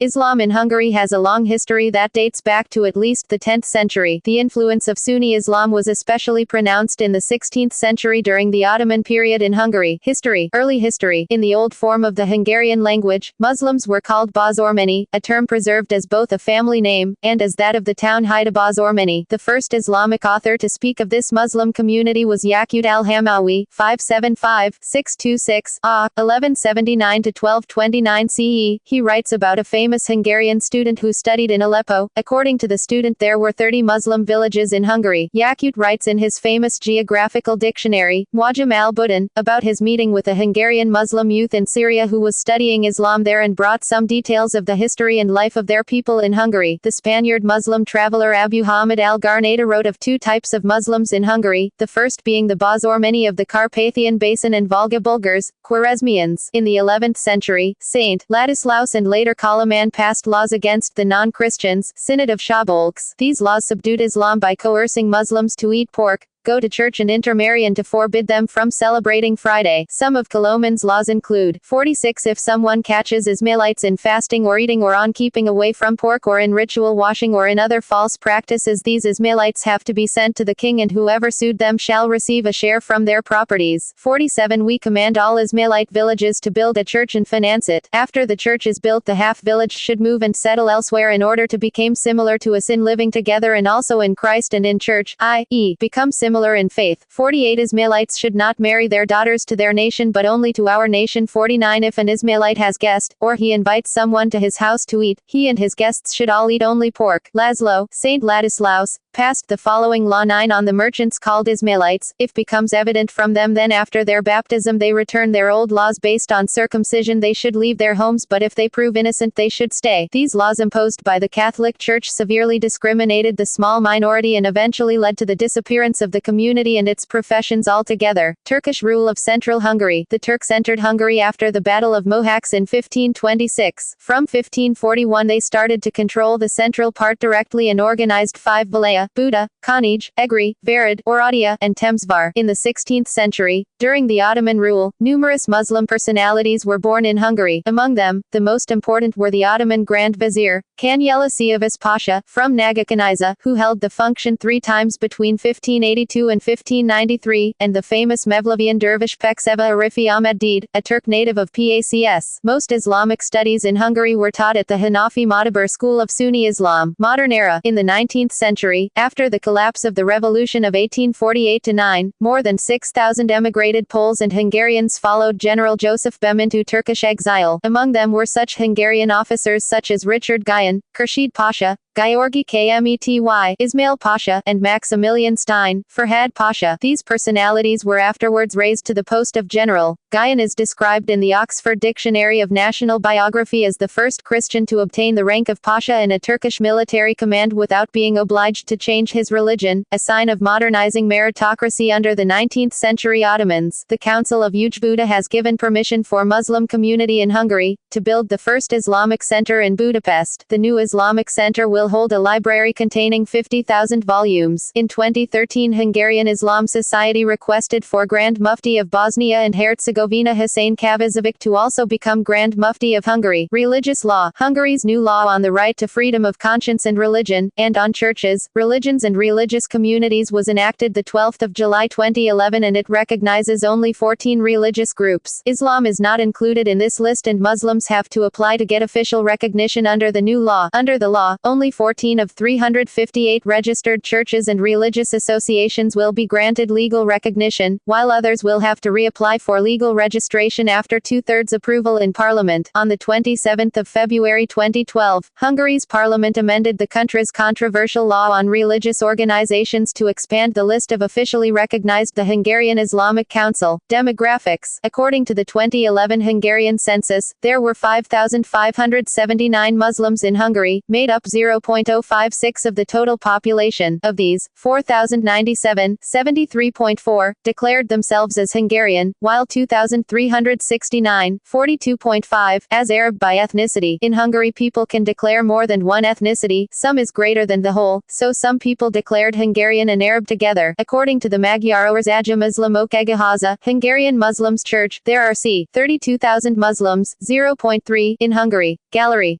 Islam in Hungary has a long history that dates back to at least the 10th century. The influence of Sunni Islam was especially pronounced in the 16th century during the Ottoman period in Hungary. History. Early history. In the old form of the Hungarian language, Muslims were called Bozormeni, a term preserved as both a family name, and as that of the town Haida-Bozormeni. The first Islamic author to speak of this Muslim community was Yaqut al-Hamawi, 575-626, 1179-1229 CE. He writes about a famous Hungarian student who studied in Aleppo. According to the student, there were 30 Muslim villages in Hungary. Yaqut writes in his famous geographical dictionary, Mu'jam al-Budan, about his meeting with a Hungarian Muslim youth in Syria who was studying Islam there and brought some details of the history and life of their people in Hungary. The Spaniard Muslim traveler Abu Hamid al-Garnata wrote of two types of Muslims in Hungary, the first being the Bozormeni of the Carpathian Basin and Volga Bulgars, Khwarezmians. In the 11th century, Saint Ladislaus and later Kalaman passed laws against the non-Christians, Synod of Szabolcs. These laws subdued Islam by coercing Muslims to eat pork, go to church and intermarry, and to forbid them from celebrating Friday. Some of Kaloman's laws include 46. If someone catches Ismailites in fasting or eating or on keeping away from pork or in ritual washing or in other false practices, these Ismailites have to be sent to the king, and whoever sued them shall receive a share from their properties. 47. We command all Ismailite villages to build a church and finance it. After the church is built, the half village should move and settle elsewhere in order to become similar to us in living together and also in Christ and in church, i.e., become similar in faith. 48. Ismailites should not marry their daughters to their nation but only to our nation. 49. If an Ismailite has guest, or he invites someone to his house to eat, he and his guests should all eat only pork. Laszlo, Saint Ladislaus, passed the following law. 9. On the merchants called Ismailites, if becomes evident from them then after their baptism they return their old laws based on circumcision, they should leave their homes, but if they prove innocent they should stay. These laws imposed by the Catholic Church severely discriminated the small minority and eventually led to the disappearance of the community and its professions altogether. Turkish rule of Central Hungary. The Turks entered Hungary after the Battle of Mohacs in 1526. From 1541 they started to control the central part directly and organized 5 Valaya, Buda, Kanij, Egri, Varid, Oradea, and Temsvar. In the 16th century, during the Ottoman rule, numerous Muslim personalities were born in Hungary. Among them, the most important were the Ottoman Grand Vizier, Kanyelasiavas Pasha, from Nagakaniza, who held the function 3 times between 1582 and 1593, and the famous Mevlevian dervish Pekseva Arifi Ahmed Dede, a Turk native of Pacs. Most Islamic studies in Hungary were taught at the Hanafi Matabar school of Sunni Islam. Modern era. In the 19th century, after the collapse of the revolution of 1848-9, more than 6,000 emigrated Poles and Hungarians followed General Joseph Bem into Turkish exile. Among them were such Hungarian officers such as Richard Guyon, Khurshid Pasha, Gyorgy Kmety, Ismail Pasha, and Maximilian Stein, Ferhad Pasha. These personalities were afterwards raised to the post of general. Guyon is described in the Oxford Dictionary of National Biography as the first Christian to obtain the rank of Pasha in a Turkish military command without being obliged to change his religion, a sign of modernizing meritocracy under the 19th century Ottomans. The Council of Ujbuda has given permission for Muslim community in Hungary to build the first Islamic center in Budapest. The new Islamic center will hold a library containing 50,000 volumes. In 2013, Hungarian Islam Society requested for Grand Mufti of Bosnia and Herzegovina Hussein Kavazovic to also become Grand Mufti of Hungary. Religious law. Hungary's new law on the right to freedom of conscience and religion, and on churches, religions and religious communities was enacted the 12th of July 2011, and it recognizes only 14 religious groups. Islam is not included in this list, and Muslims have to apply to get official recognition under the new law. Under the law, only 14 of 358 registered churches and religious associations will be granted legal recognition, while others will have to reapply for legal registration after 2/3 approval in Parliament. On the 27th of February 2012, Hungary's Parliament amended the country's controversial law on religious organizations to expand the list of officially recognized the Hungarian Islamic Council. Demographics. According to the 2011 Hungarian census, there were 5,579 Muslims in Hungary, made up 0.056 of the total population. Of these, 4,097, 73.4, declared themselves as Hungarian, while 2,369, 42.5, as Arab by ethnicity. In Hungary, people can declare more than one ethnicity, some is greater than the whole, so some people declared Hungarian and Arab together. According to the Magyarország Muslimok Egyháza, Hungarian Muslims Church, there are c. 32,000 Muslims, 0.3, in Hungary. Gallery.